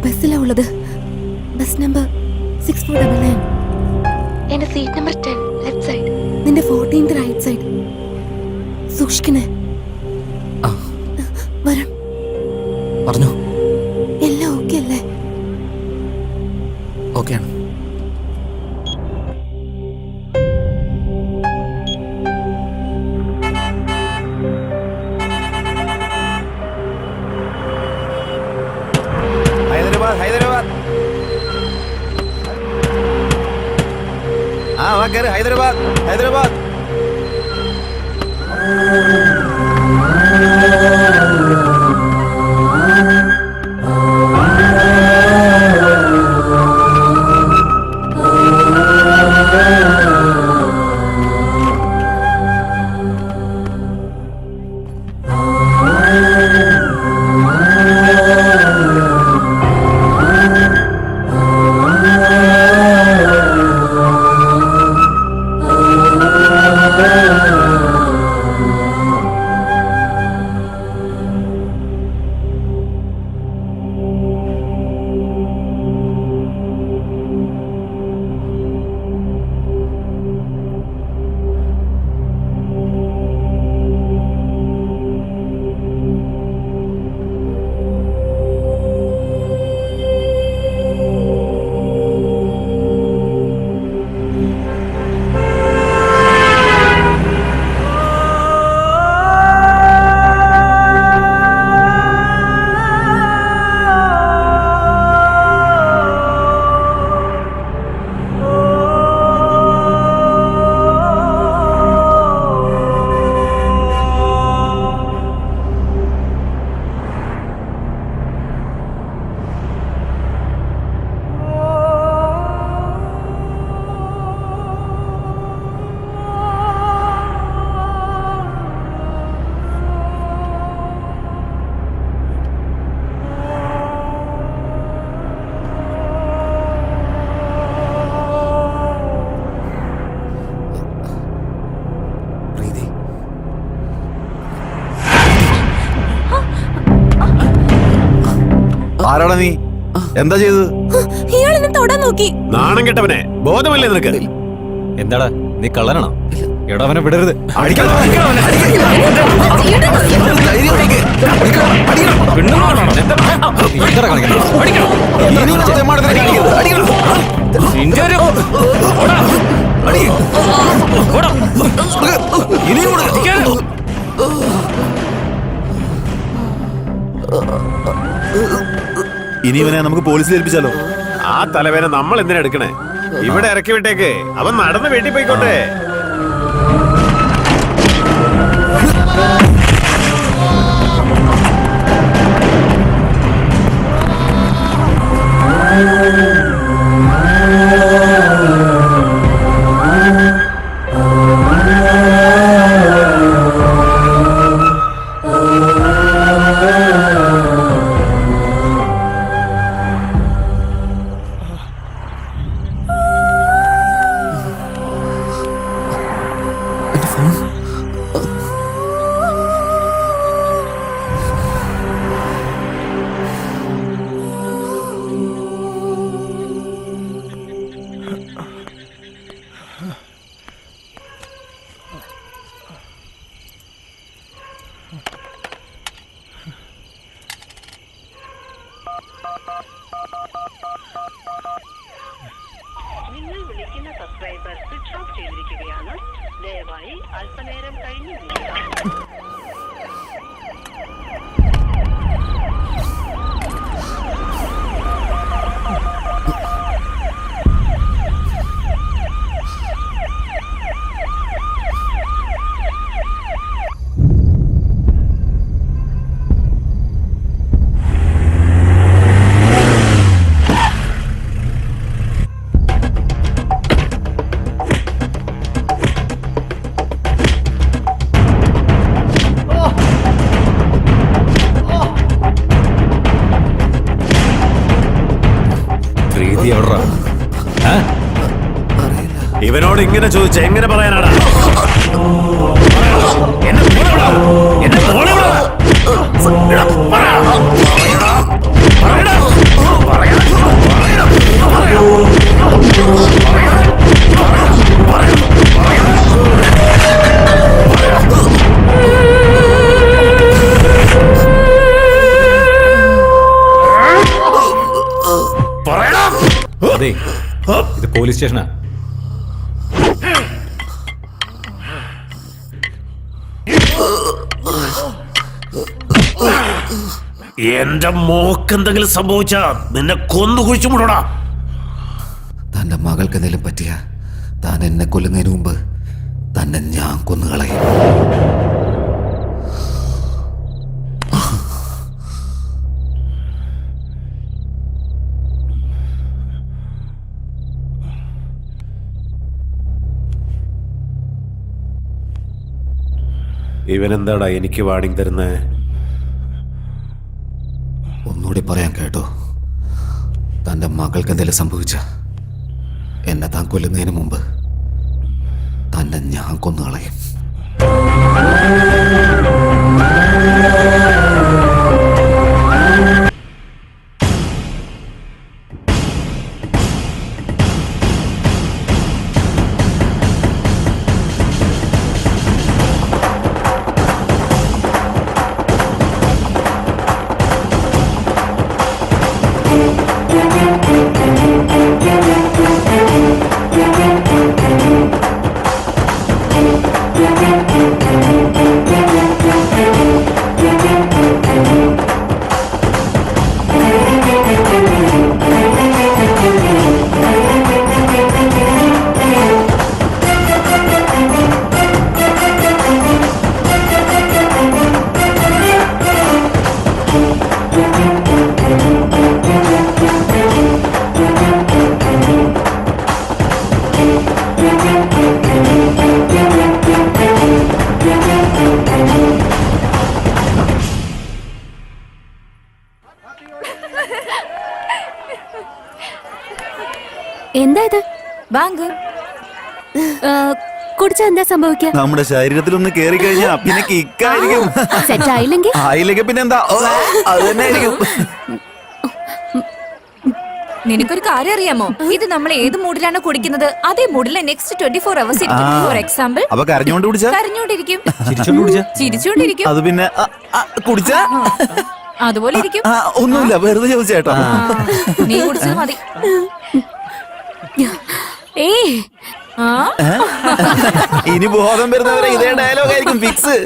ബസ്സിലാ ഉള്ളത്. Bus number 6499. എന്റെ seat number 10 left side. നിന്റെ 14th റൈറ്റ് സൈഡ്. സൂക്ഷിക്കണേ. വരും. പറഞ്ഞോ. എല്ലാം ഓക്കെ അല്ലേ? ഓക്കെയാണ്. ഹൈദരാബാദ്. ഹൈദരാബാദ്. ആരാടാ നീ? എന്താ ചെയ്തത്? ഇയാളെന്നെ തൊടാൻ നോക്കി. നാണം കെട്ടവനെ, ബോധമല്ലേ നിനക്ക്? എന്താടാ നീ കള്ളനാണോ? എടവനെ വിടരുത്. ഇനി ഇവനെ നമുക്ക് പോലീസിൽ ഏൽപ്പിച്ചാലോ? ആ തലവേന നമ്മൾ എന്തിനാ എടുക്കണേ? ഇവിടെ ഇറക്കി വിട്ടേക്ക്. അവൻ നടന്ന് വീട്ടിൽ പോയിക്കോട്ടെ. നിങ്ങൾ വിളിക്കുന്ന സബ്സ്ക്രൈബർ സ്വിച്ച് ഓഫ് ചെയ്തിരിക്കുകയാണ്. ദയവായി അല്പനേരം കഴിഞ്ഞ് വിളിക്കുക. ഇവനോട് ഇങ്ങനെ ചോദിച്ച എങ്ങനെ പറയാനാടാ? അതെ, ഇത് പോലീസ് സ്റ്റേഷനാ. എന്റെ മോക്കെന്തെങ്കിലും സംഭവിച്ചാ നിന്നെ കൊന്നു കുഴിച്ചുമുടടാ. തന്റെ മകൾക്ക് എന്തെങ്കിലും പറ്റിയ താൻ എന്നെ കൊല്ലുന്നതിന് മുമ്പ് തന്നെ ഞാൻ കൊന്നുകളയും. ഇവനെന്താടാ എനിക്ക് വാണിംഗ് തരുന്നേ? ഒന്നുകൂടി പറയാൻ കേട്ടോ, തന്റെ മകൾക്ക് എന്തെങ്കിലും സംഭവിച്ച എന്നെ താൻ കൊല്ലുന്നതിന് മുമ്പ് തന്നെ ഞാൻ കൊന്നുകളയും. എന്താ ഇത്? ബാങ്ക് കുടിച്ചാ എന്താ സംഭവിക്കുക? നമ്മുടെ ശരീരത്തിലൊന്ന് കേറി കഴിഞ്ഞാ പിന്നെ കിക്കായിരിക്കും. സെറ്റ് ആയില്ലെങ്കിൽ ആയില്ലെങ്കിൽ പിന്നെ എന്താ, അത് തന്നെ ആയിരിക്കും. നിനക്കൊരു കാര്യം അറിയാമോ? ഇത് നമ്മൾ ഏത് മൂഡിലാണ് കുടിക്കുന്നത് അതേ മൂഡിലെ നെക്സ്റ്റ് 24 hours ഇരിക്കും. ഫോർ എക്സാമ്പിൾ, അപ്പൊ കരഞ്ഞോണ്ട് കുടിച്ചാ കരഞ്ഞോണ്ടിരിക്കും, ചിരിച്ചോണ്ട് അത് പിന്നെ കുടിച്ചാ അതുപോലെ ഇരിക്കും. ഒന്നുമില്ല, വെറുതെ ചോദിച്ചേട്ടോ. നീ കുടിച്ചത് മതി. ഇനി ബോധം വരുന്നവരെ ഇതേ ഡയലോഗ് ആയിരിക്കും ഫിക്സ്.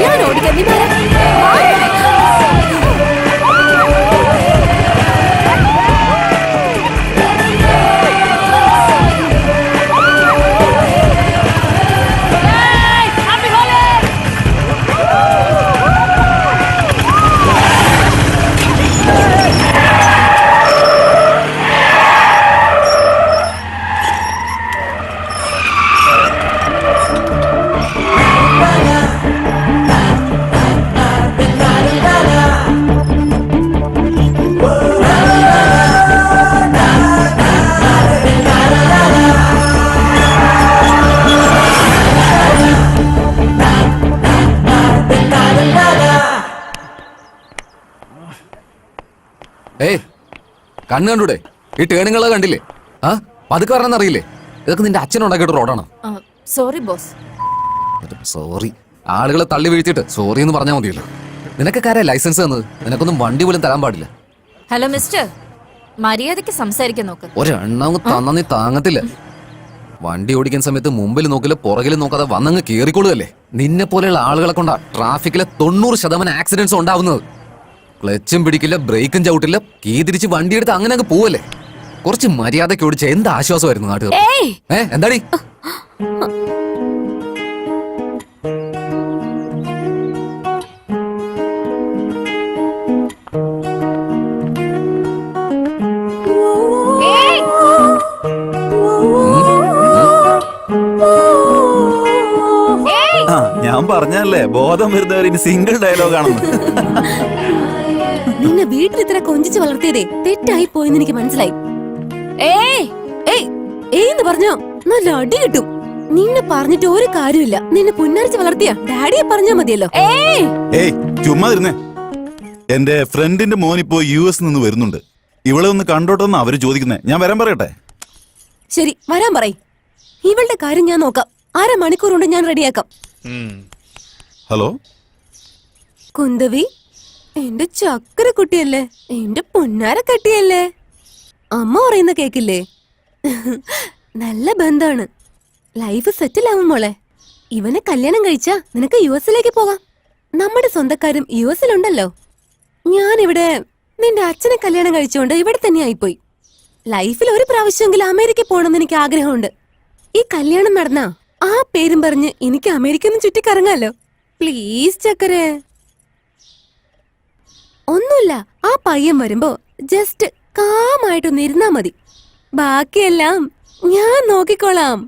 ഞാൻ ഓടിക്കാൻ നീ മാറാ. ഏയ്, കണ്ണ് കണ്ടൂടെ? ഈ ടേണുകളെ കണ്ടില്ലേ? ആ പതുക്കെ പറഞ്ഞാൽ അറിയില്ലേ? ഇതൊക്കെ നിന്റെ അച്ഛനുണ്ടാക്കിയിട്ട് റോഡാണ്. Sorry boss. സോറി, ആളുകളെ തള്ളി വീഴ്ത്തിയിട്ട് സോറി എന്ന് പറഞ്ഞാൽ മതിയല്ലോ. നിനക്കൊക്കെ ആരാ ലൈസൻസ് തന്നത്? നിനക്കൊന്നും വണ്ടി പോലും തരാൻ പാടില്ല. ഹലോ മിസ്റ്റർ, മര്യാദയ്ക്ക് സംസാരിക്കാൻ നോക്ക്. ഒരെണ്ണവും തന്ന നീ താങ്ങത്തില്ല. വണ്ടി ഓടിക്കുന്ന സമയത്ത് മുമ്പിൽ നോക്കില്ല പുറകിൽ നോക്കാതെ വന്നങ്ങ് കേറിക്കൊള്ളുകല്ലേ. നിന്നെ പോലെയുള്ള ആളുകളെ കൊണ്ടാ ട്രാഫിക്കിലെ 90% ആക്സിഡന്റ്സ് ഉണ്ടാവുന്നത്. ക്ലച്ചും പിടിക്കില്ല, ബ്രേക്കും ചവിട്ടില്ല, കീ തിരിച്ച് വണ്ടിയെടുത്ത് അങ്ങനെ അങ്ങ് പോവല്ലേ. കുറച്ച് മര്യാദയ്ക്ക് ഓടിച്ച എന്ത് ആശ്വാസമായിരുന്നു നാട്ടുകാർ. എന്താടി? ഞാൻ പറഞ്ഞല്ലേ ബോധം വരുന്നവർ ഇനി സിംഗിൾ ഡയലോഗ് ആണെന്ന്. നിന്നെ വീട്ടിൽ ഇത്ര കൊഞ്ചിച്ച് വളർത്തിയതേ തെറ്റായി പോയെന്ന് എനിക്ക് മനസ്സിലായി. ഏന്ന് പറഞ്ഞോ നല്ല അടി കിട്ടും. നിന്നെ പറഞ്ഞിട്ട് ഒരു കാര്യമില്ല. നിന്നെ പുന്നാരിച്ച് വളർത്തിയ ഡാഡിയെ പറഞ്ഞാ മതിയല്ലോ. ഏയ് ചുമ്മാ ഇരുന്നേ. എന്റെ ഫ്രണ്ടിന്റെ മോനിപ്പോ US നിന്ന് വരുന്നുണ്ട്. ഇവളെ ഒന്ന് കണ്ടോട്ടെന്ന് അവര് ചോദിക്കുന്നേ. ഞാൻ വരാൻ പറയട്ടെ? ശരി, വരാൻ പറയ്. ഇവളുടെ കാര്യം ഞാൻ നോക്കാം. 1/2 മണിക്കൂർ കൊണ്ട് ഞാൻ റെഡിയാക്കാം. ഹലോ കുന്തവി, എന്റെ ചക്കര കുട്ടിയല്ലേ, എന്റെ പൊന്നാര കട്ടിയല്ലേ. അമ്മ പറയുന്ന കേക്കില്ലേ? നല്ല ബന്ധാണ്. ലൈഫ് സെറ്റിൽ ആവും മോളെ. ഇവനെ കല്യാണം കഴിച്ചാ നിനക്ക് US പോകാം. നമ്മുടെ സ്വന്തക്കാരും US ഞാനിവിടെ നിന്റെ അച്ഛനെ കല്യാണം കഴിച്ചുകൊണ്ട് ഇവിടെ തന്നെ ആയിപ്പോയി. ലൈഫിൽ ഒരു പ്രാവശ്യമെങ്കിലും അമേരിക്ക പോകണമെന്ന് എനിക്ക് ആഗ്രഹമുണ്ട്. ഈ കല്യാണം നടന്നാ ആ പേരും പറഞ്ഞ് എനിക്ക് അമേരിക്കന്ന് ചുറ്റിക്കറങ്ങാലോ. പ്ലീസ് ചക്കരെ. ഒന്നുമില്ല, ആ പയ്യൻ വരുമ്പോ ജസ്റ്റ് കാമായിട്ടൊന്ന് ഇരുന്നാ മതി. ബാക്കിയെല്ലാം ഞാൻ നോക്കിക്കോളാം.